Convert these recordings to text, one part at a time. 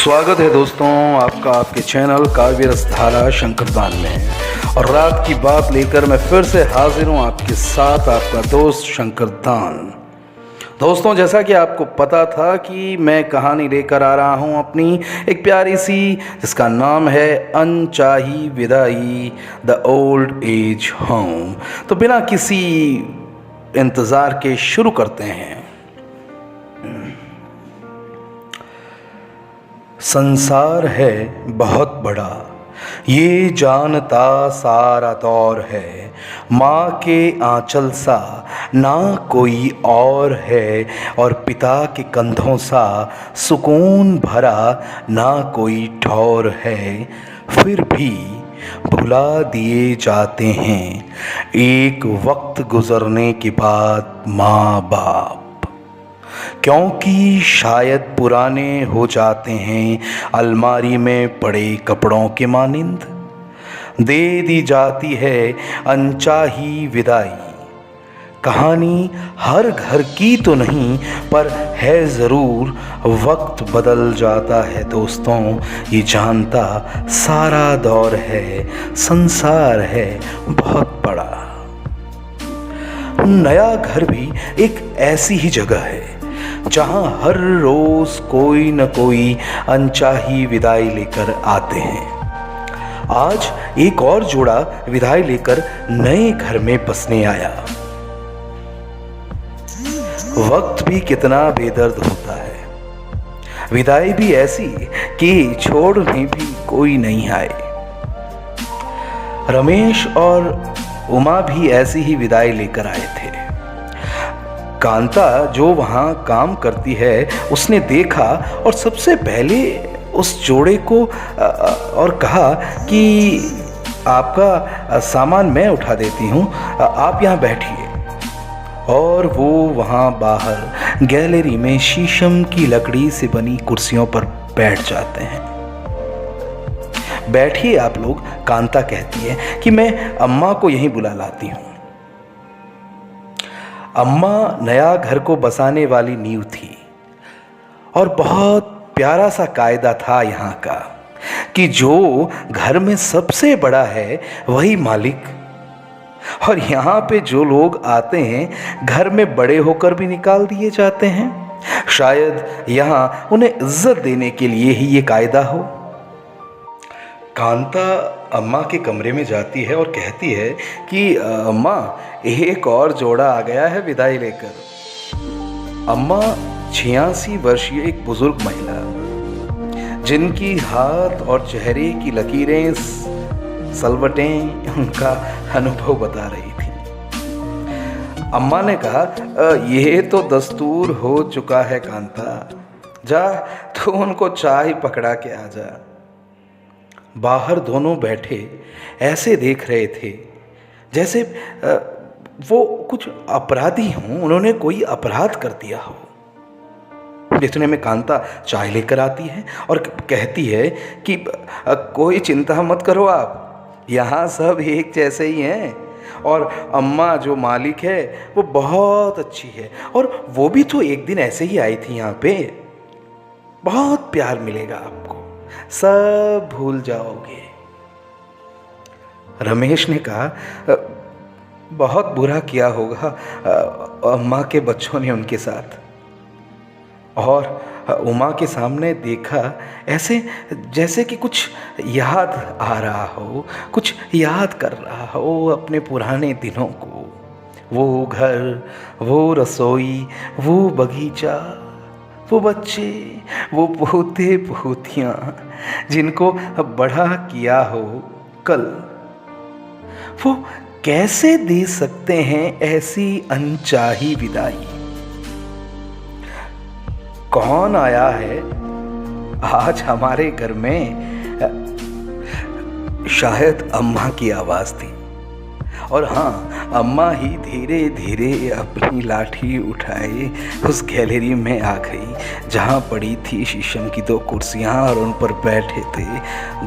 स्वागत है दोस्तों आपका आपके चैनल काव्य रसधारा शंकरदान में। और रात की बात लेकर मैं फिर से हाजिर हूँ आपके साथ, आपका दोस्त शंकरदान। दोस्तों, जैसा कि आपको पता था कि मैं कहानी लेकर आ रहा हूँ अपनी एक प्यारी सी, जिसका नाम है अनचाही विदाई, द ओल्ड एज होम। तो बिना किसी इंतज़ार के शुरू करते हैं। संसार है बहुत बड़ा, ये जानता सारा दौर है। माँ के आंचल सा ना कोई और है, और पिता के कंधों सा सुकून भरा ना कोई ठौर है। फिर भी भुला दिए जाते हैं एक वक्त गुजरने के बाद माँ बाप, क्योंकि शायद पुराने हो जाते हैं अलमारी में पड़े कपड़ों के मानिंद। दे दी जाती है अनचाही विदाई। कहानी हर घर की तो नहीं, पर है ज़रूर। वक्त बदल जाता है दोस्तों, ये जानता सारा दौर है। संसार है बहुत बड़ा। नया घर भी एक ऐसी ही जगह है जहां हर रोज कोई न कोई अनचाही विदाई लेकर आते हैं। आज एक और जोड़ा विदाई लेकर नए घर में बसने आया। वक्त भी कितना बेदर्द होता है। विदाई भी ऐसी कि छोड़ने भी कोई नहीं आए। रमेश और उमा भी ऐसी ही विदाई लेकर आए थे। कांता, जो वहाँ काम करती है, उसने देखा और सबसे पहले उस जोड़े को और कहा कि आपका सामान मैं उठा देती हूँ, आप यहाँ बैठिए। और वो वहाँ बाहर गैलरी में शीशम की लकड़ी से बनी कुर्सियों पर बैठ जाते हैं। बैठिए आप लोग, कांता कहती है कि मैं अम्मा को यहीं बुला लाती हूँ। अम्मा नया घर को बसाने वाली नींव थी, और बहुत प्यारा सा कायदा था यहाँ का कि जो घर में सबसे बड़ा है वही मालिक। और यहाँ पे जो लोग आते हैं घर में बड़े होकर भी निकाल दिए जाते हैं। शायद यहाँ उन्हें इज्जत देने के लिए ही ये कायदा हो। कांता अम्मा के कमरे में जाती है और कहती है कि अम्मा, एक और जोड़ा आ गया है विदाई लेकर। अम्मा 86 वर्षीय एक बुजुर्ग महिला, जिनकी हाथ और चेहरे की लकीरें सलवटें उनका अनुभव बता रही थी। अम्मा ने कहा, यह तो दस्तूर हो चुका है कांता, जा तू उनको चाय पकड़ा के आ जा। बाहर दोनों बैठे ऐसे देख रहे थे जैसे वो कुछ अपराधी हों, उन्होंने कोई अपराध कर दिया हो। इतने में कांता चाय लेकर आती है और कहती है कि कोई चिंता मत करो आप, यहाँ सब एक जैसे ही हैं। और अम्मा जो मालिक है वो बहुत अच्छी है, और वो भी तो एक दिन ऐसे ही आई थी यहाँ पे। बहुत प्यार मिलेगा आपको, सब भूल जाओगे। रमेश ने कहा, बहुत बुरा किया होगा अम्मा के बच्चों ने उनके साथ। और उमा के सामने देखा ऐसे जैसे कि कुछ याद आ रहा हो, कुछ याद कर रहा हो अपने पुराने दिनों को। वो घर, वो रसोई, वो बगीचा, वो बच्चे, वो पोते पोतियाँ जिनको बड़ा किया हो कल। वो कैसे दे सकते हैं ऐसी अनचाही विदाई? कौन आया है आज हमारे घर में? शायद अम्मा की आवाज़ थी। और हाँ, अम्मा ही धीरे धीरे अपनी लाठी उठाए उस गैलरी में आ गई जहाँ पड़ी थी शीशम की 2 कुर्सियाँ, और उन पर बैठे थे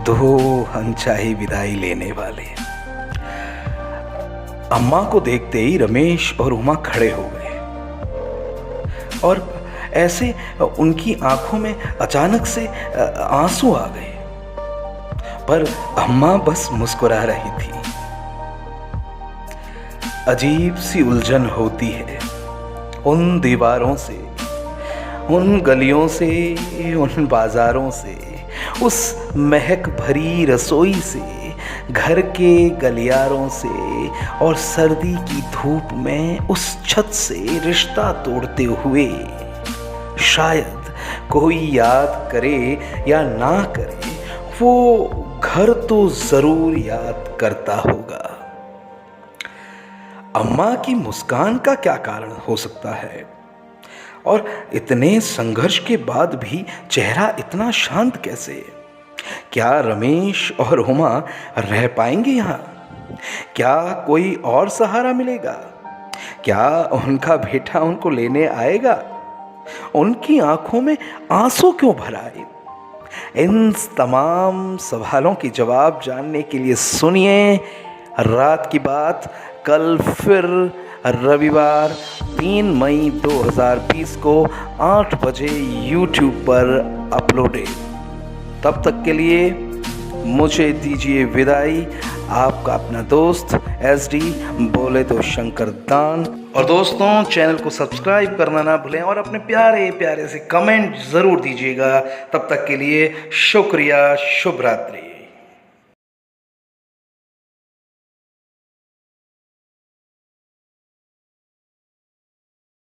2 अनचाही विदाई लेने वाले। अम्मा को देखते ही रमेश और उमा खड़े हो गए और ऐसे उनकी आंखों में अचानक से आंसू आ गए, पर अम्मा बस मुस्कुरा रही थी। अजीब सी उलझन होती है उन दीवारों से, उन गलियों से, उन बाजारों से, उस महक भरी रसोई से, घर के गलियारों से और सर्दी की धूप में उस छत से रिश्ता तोड़ते हुए। शायद कोई याद करे या ना करे, वो घर तो जरूर याद करता होगा। अम्मा की मुस्कान का क्या कारण हो सकता है, और इतने संघर्ष के बाद भी चेहरा इतना शांत कैसे? क्या रमेश और हुमा रह पाएंगे यहाँ? क्या कोई और सहारा मिलेगा? क्या उनका बेटा उनको लेने आएगा? उनकी आंखों में आंसू क्यों भर आए? इन तमाम सवालों के जवाब जानने के लिए सुनिए रात की बात, कल फिर रविवार 3 मई 2020 को 8 बजे YouTube पर अपलोडेड। तब तक के लिए मुझे दीजिए विदाई। आपका अपना दोस्त SD बोले तो शंकर दान। और दोस्तों, चैनल को सब्सक्राइब करना ना भूलें और अपने प्यारे प्यारे से कमेंट ज़रूर दीजिएगा। तब तक के लिए शुक्रिया। शुभ रात्रि।